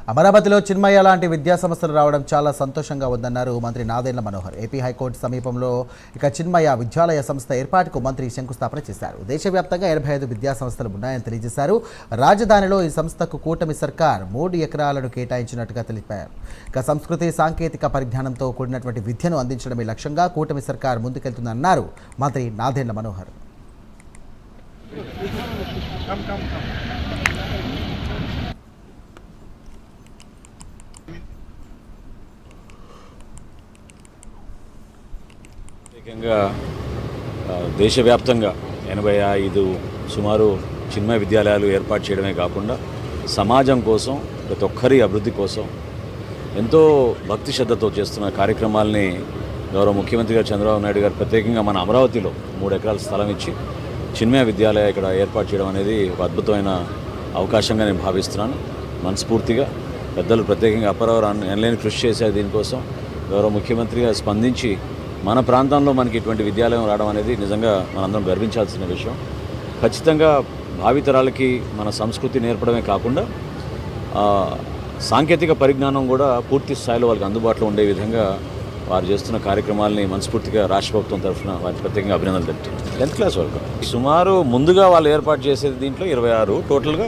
అమరావతిలో చిన్మయ్య లాంటి విద్యా సంస్థలు రావడం చాలా సంతోషంగా ఉందన్నారు మంత్రి నాదెండ్ల మనోహర్. ఏపీ హైకోర్టు సమీపంలో చిన్మయ్య విద్యాలయ సంస్థ ఏర్పాటుకు మంత్రి శంకుస్థాపన చేశారు. దేశవ్యాప్తంగా 85 విద్యా సంస్థలు ఉన్నాయని తెలియజేశారు. రాజధానిలో ఈ సంస్థకు కూటమి సర్కార్ 3 ఎకరాలను కేటాయించినట్టుగా తెలిపారు. సంస్కృతి సాంకేతిక పరిజ్ఞానంతో కూడినటువంటి విద్యను అందించడమే లక్ష్యంగా కూటమి సర్కార్ ముందుకెళ్తుందన్నారు మంత్రి నాదెండ్ల మనోహర్. దేశవ్యాప్తంగా 85 సుమారు చిన్మయ విద్యాలయాలు ఏర్పాటు చేయడమే కాకుండా సమాజం కోసం ప్రతి ఒక్కరి అభివృద్ధి కోసం ఎంతో భక్తి శ్రద్ధతో చేస్తున్న కార్యక్రమాలని గౌరవ ముఖ్యమంత్రి గారు చంద్రబాబు నాయుడు గారు ప్రత్యేకంగా మన అమరావతిలో 3 ఎకరాల స్థలం ఇచ్చి చిన్మయ విద్యాలయ ఇక్కడ ఏర్పాటు చేయడం అనేది ఒక అద్భుతమైన అవకాశంగా నేను భావిస్తున్నాను. మనస్ఫూర్తిగా పెద్దలు ప్రత్యేకంగా అప్పారావు ఎనలేని కృషి చేశారు. దీనికోసం గౌరవ ముఖ్యమంత్రిగా స్పందించి మన ప్రాంతంలో మనకి ఇటువంటి విద్యాలయం రావడం అనేది నిజంగా మనందరం గర్వించాల్సిన విషయం. ఖచ్చితంగా భావితరాలకి మన సంస్కృతి నేర్పడమే కాకుండా సాంకేతిక పరిజ్ఞానం కూడా పూర్తి స్థాయిలో వాళ్ళకి అందుబాటులో ఉండే విధంగా వారు చేస్తున్న కార్యక్రమాలని మనస్ఫూర్తిగా రాష్ట్ర ప్రభుత్వం తరఫున వారికి ప్రత్యేకంగా అభినందనలు తెలుపుతున్నాను. 10th క్లాస్ వరకు సుమారు ముందుగా వాళ్ళు ఏర్పాటు చేసేది దీంట్లో 26 టోటల్గా